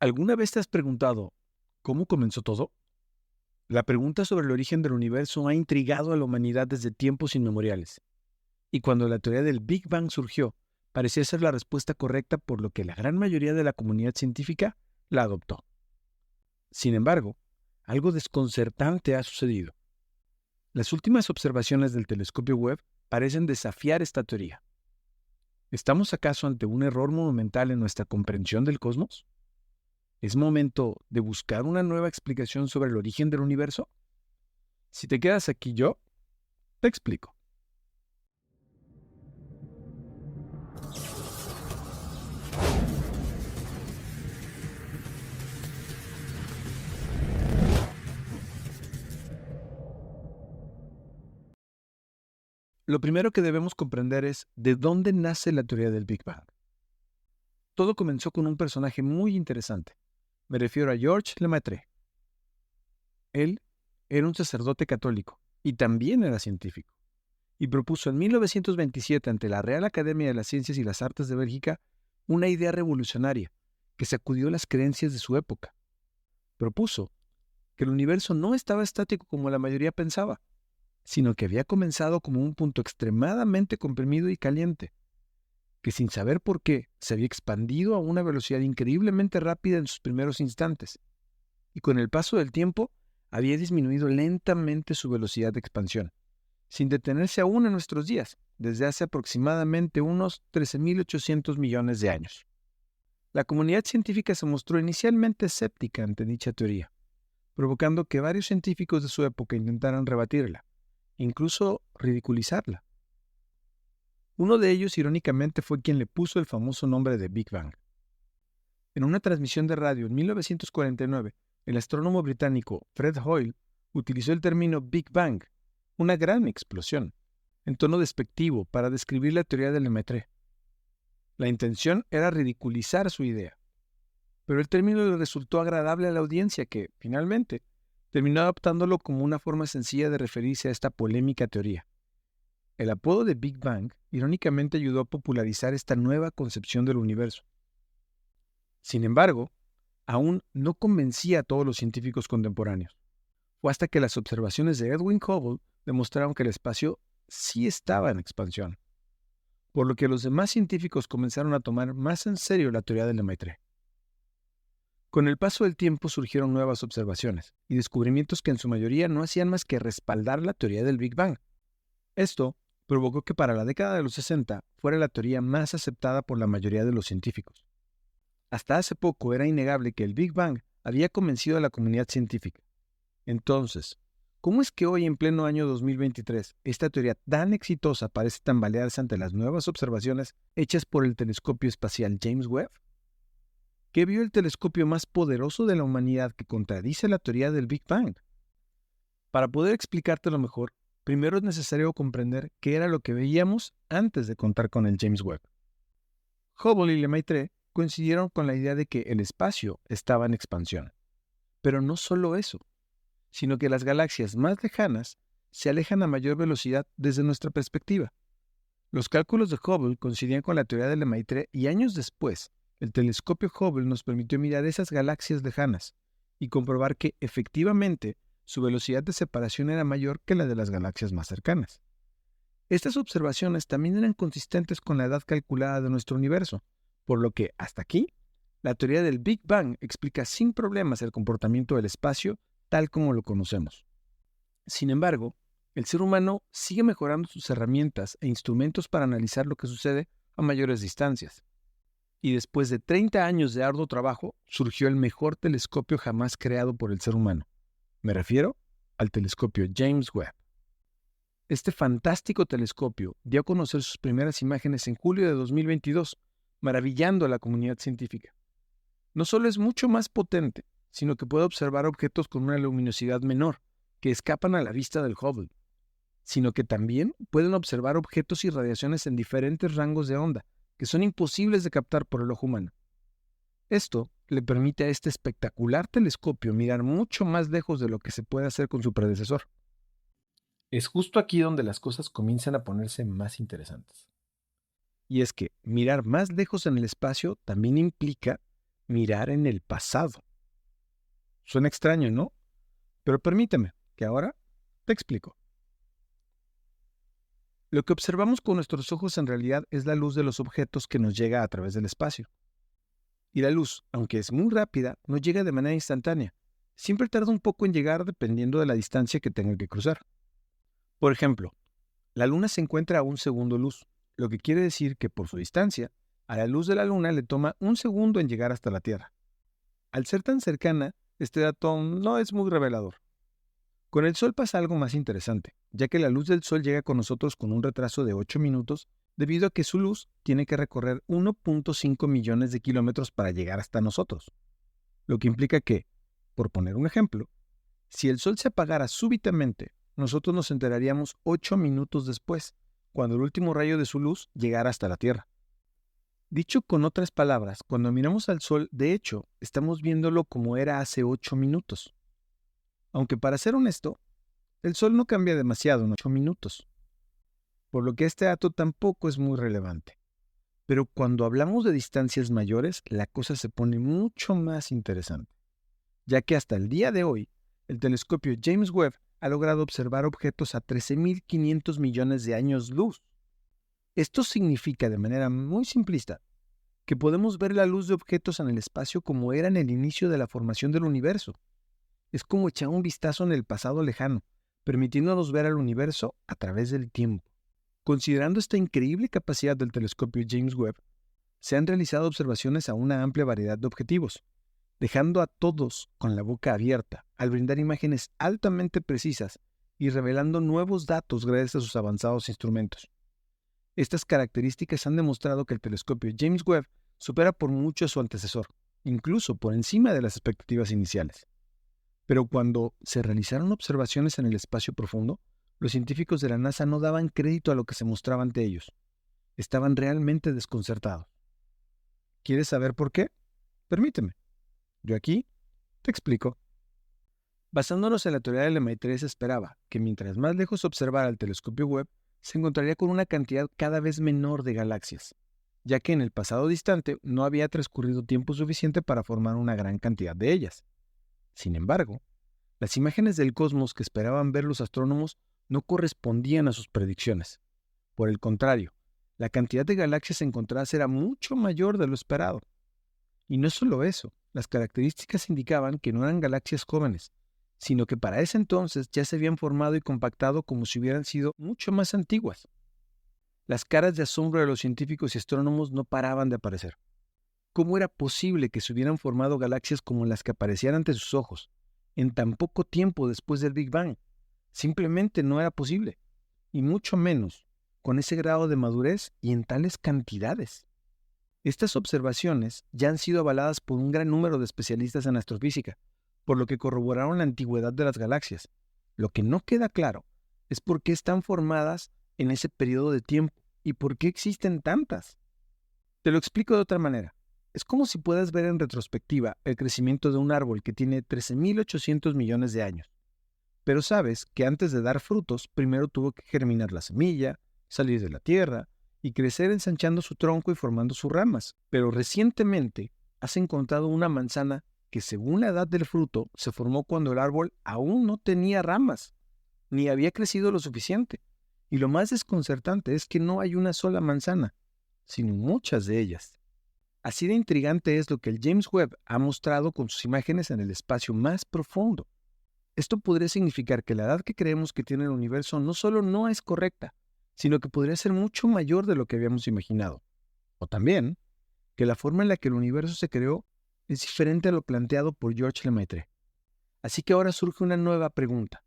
¿Alguna vez te has preguntado cómo comenzó todo? La pregunta sobre el origen del universo ha intrigado a la humanidad desde tiempos inmemoriales, y cuando la teoría del Big Bang surgió, parecía ser la respuesta correcta por lo que la gran mayoría de la comunidad científica la adoptó. Sin embargo, algo desconcertante ha sucedido. Las últimas observaciones del telescopio Webb parecen desafiar esta teoría. ¿Estamos acaso ante un error monumental en nuestra comprensión del cosmos? ¿Es momento de buscar una nueva explicación sobre el origen del universo? Si te quedas aquí yo, te explico. Lo primero que debemos comprender es de dónde nace la teoría del Big Bang. Todo comenzó con un personaje muy interesante. Me refiero a Georges Lemaitre. Él era un sacerdote católico y también era científico, y propuso en 1927 ante la Real Academia de las Ciencias y las Artes de Bélgica una idea revolucionaria que sacudió las creencias de su época. Propuso que el universo no estaba estático como la mayoría pensaba, sino que había comenzado como un punto extremadamente comprimido y caliente, que sin saber por qué se había expandido a una velocidad increíblemente rápida en sus primeros instantes, y con el paso del tiempo había disminuido lentamente su velocidad de expansión, sin detenerse aún en nuestros días, desde hace aproximadamente unos 13.800 millones de años. La comunidad científica se mostró inicialmente escéptica ante dicha teoría, provocando que varios científicos de su época intentaran rebatirla, incluso ridiculizarla. Uno de ellos, irónicamente, fue quien le puso el famoso nombre de Big Bang. En una transmisión de radio en 1949, el astrónomo británico Fred Hoyle utilizó el término Big Bang, una gran explosión, en tono despectivo para describir la teoría de Lemaitre. La intención era ridiculizar su idea, pero el término le resultó agradable a la audiencia que, finalmente, terminó adoptándolo como una forma sencilla de referirse a esta polémica teoría. El apodo de Big Bang, irónicamente, ayudó a popularizar esta nueva concepción del universo. Sin embargo, aún no convencía a todos los científicos contemporáneos. Fue hasta que las observaciones de Edwin Hubble demostraron que el espacio sí estaba en expansión, por lo que los demás científicos comenzaron a tomar más en serio la teoría de Lemaitre. Con el paso del tiempo surgieron nuevas observaciones y descubrimientos que en su mayoría no hacían más que respaldar la teoría del Big Bang. Esto provocó que para la década de los 60 fuera la teoría más aceptada por la mayoría de los científicos. Hasta hace poco era innegable que el Big Bang había convencido a la comunidad científica. Entonces, ¿cómo es que hoy, en pleno año 2023, esta teoría tan exitosa parece tambalearse ante las nuevas observaciones hechas por el telescopio espacial James Webb? ¿Qué vio el telescopio más poderoso de la humanidad que contradice la teoría del Big Bang? Para poder explicártelo mejor, primero es necesario comprender qué era lo que veíamos antes de contar con el James Webb. Hubble y Lemaitre coincidieron con la idea de que el espacio estaba en expansión. Pero no solo eso, sino que las galaxias más lejanas se alejan a mayor velocidad desde nuestra perspectiva. Los cálculos de Hubble coincidían con la teoría de Lemaitre y años después, el telescopio Hubble nos permitió mirar esas galaxias lejanas y comprobar que, efectivamente, su velocidad de separación era mayor que la de las galaxias más cercanas. Estas observaciones también eran consistentes con la edad calculada de nuestro universo, por lo que, hasta aquí, la teoría del Big Bang explica sin problemas el comportamiento del espacio tal como lo conocemos. Sin embargo, el ser humano sigue mejorando sus herramientas e instrumentos para analizar lo que sucede a mayores distancias. Y después de 30 años de arduo trabajo, surgió el mejor telescopio jamás creado por el ser humano. Me refiero al telescopio James Webb. Este fantástico telescopio dio a conocer sus primeras imágenes en julio de 2022, maravillando a la comunidad científica. No solo es mucho más potente, sino que puede observar objetos con una luminosidad menor, que escapan a la vista del Hubble, sino que también pueden observar objetos y radiaciones en diferentes rangos de onda, que son imposibles de captar por el ojo humano. Esto le permite a este espectacular telescopio mirar mucho más lejos de lo que se puede hacer con su predecesor. Es justo aquí donde las cosas comienzan a ponerse más interesantes. Y es que mirar más lejos en el espacio también implica mirar en el pasado. Suena extraño, ¿no? Pero permíteme que ahora te explico. Lo que observamos con nuestros ojos en realidad es la luz de los objetos que nos llega a través del espacio. Y la luz, aunque es muy rápida, no llega de manera instantánea. Siempre tarda un poco en llegar dependiendo de la distancia que tenga que cruzar. Por ejemplo, la Luna se encuentra a un segundo luz, lo que quiere decir que por su distancia, a la luz de la Luna le toma un segundo en llegar hasta la Tierra. Al ser tan cercana, este dato no es muy revelador. Con el Sol pasa algo más interesante, ya que la luz del Sol llega con nosotros con un retraso de 8 minutos debido a que su luz tiene que recorrer 1.5 millones de kilómetros para llegar hasta nosotros. Lo que implica que, por poner un ejemplo, si el Sol se apagara súbitamente, nosotros nos enteraríamos 8 minutos después, cuando el último rayo de su luz llegara hasta la Tierra. Dicho con otras palabras, cuando miramos al Sol, de hecho, estamos viéndolo como era hace 8 minutos. Aunque para ser honesto, el Sol no cambia demasiado en 8 minutos, por lo que este dato tampoco es muy relevante. Pero cuando hablamos de distancias mayores, la cosa se pone mucho más interesante, ya que hasta el día de hoy, el telescopio James Webb ha logrado observar objetos a 13.500 millones de años luz. Esto significa de manera muy simplista que podemos ver la luz de objetos en el espacio como era en el inicio de la formación del universo. Es como echar un vistazo en el pasado lejano, permitiéndonos ver al universo a través del tiempo. Considerando esta increíble capacidad del telescopio James Webb, se han realizado observaciones a una amplia variedad de objetivos, dejando a todos con la boca abierta al brindar imágenes altamente precisas y revelando nuevos datos gracias a sus avanzados instrumentos. Estas características han demostrado que el telescopio James Webb supera por mucho a su antecesor, incluso por encima de las expectativas iniciales. Pero cuando se realizaron observaciones en el espacio profundo, los científicos de la NASA no daban crédito a lo que se mostraba ante ellos. Estaban realmente desconcertados. ¿Quieres saber por qué? Permíteme. Yo aquí te explico. Basándonos en la teoría del MI3, se esperaba que mientras más lejos observara el telescopio Webb, se encontraría con una cantidad cada vez menor de galaxias, ya que en el pasado distante no había transcurrido tiempo suficiente para formar una gran cantidad de ellas. Sin embargo, las imágenes del cosmos que esperaban ver los astrónomos no correspondían a sus predicciones. Por el contrario, la cantidad de galaxias encontradas era mucho mayor de lo esperado. Y no solo eso, las características indicaban que no eran galaxias jóvenes, sino que para ese entonces ya se habían formado y compactado como si hubieran sido mucho más antiguas. Las caras de asombro de los científicos y astrónomos no paraban de aparecer. ¿Cómo era posible que se hubieran formado galaxias como las que aparecían ante sus ojos, en tan poco tiempo después del Big Bang? Simplemente no era posible, y mucho menos con ese grado de madurez y en tales cantidades. Estas observaciones ya han sido avaladas por un gran número de especialistas en astrofísica, por lo que corroboraron la antigüedad de las galaxias. Lo que no queda claro es por qué están formadas en ese periodo de tiempo y por qué existen tantas. Te lo explico de otra manera. Es como si puedas ver en retrospectiva el crecimiento de un árbol que tiene 13.800 millones de años. Pero sabes que antes de dar frutos, primero tuvo que germinar la semilla, salir de la tierra y crecer ensanchando su tronco y formando sus ramas. Pero recientemente has encontrado una manzana que según la edad del fruto se formó cuando el árbol aún no tenía ramas, ni había crecido lo suficiente. Y lo más desconcertante es que no hay una sola manzana, sino muchas de ellas. Así de intrigante es lo que el James Webb ha mostrado con sus imágenes en el espacio más profundo. Esto podría significar que la edad que creemos que tiene el universo no solo no es correcta, sino que podría ser mucho mayor de lo que habíamos imaginado. O también, que la forma en la que el universo se creó es diferente a lo planteado por George Lemaitre. Así que ahora surge una nueva pregunta.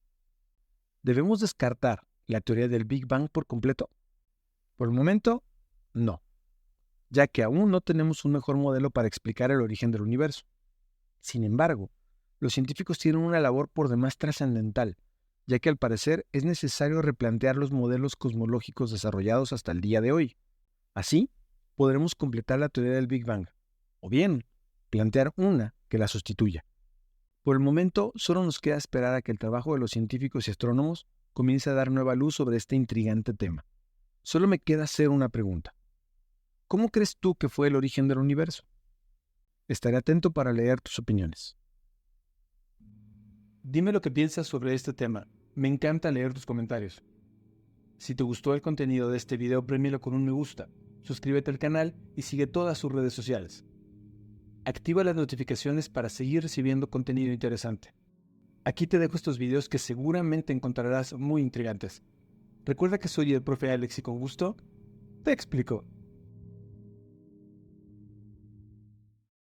¿Debemos descartar la teoría del Big Bang por completo? Por el momento, no, ya que aún no tenemos un mejor modelo para explicar el origen del universo. Sin embargo, los científicos tienen una labor por demás trascendental, ya que al parecer es necesario replantear los modelos cosmológicos desarrollados hasta el día de hoy. Así, podremos completar la teoría del Big Bang, o bien, plantear una que la sustituya. Por el momento, solo nos queda esperar a que el trabajo de los científicos y astrónomos comience a dar nueva luz sobre este intrigante tema. Solo me queda hacer una pregunta. ¿Cómo crees tú que fue el origen del universo? Estaré atento para leer tus opiniones. Dime lo que piensas sobre este tema. Me encanta leer tus comentarios. Si te gustó el contenido de este video, premialo con un me gusta. Suscríbete al canal y sigue todas sus redes sociales. Activa las notificaciones para seguir recibiendo contenido interesante. Aquí te dejo estos videos que seguramente encontrarás muy intrigantes. Recuerda que soy el profe Alex y con gusto te explico.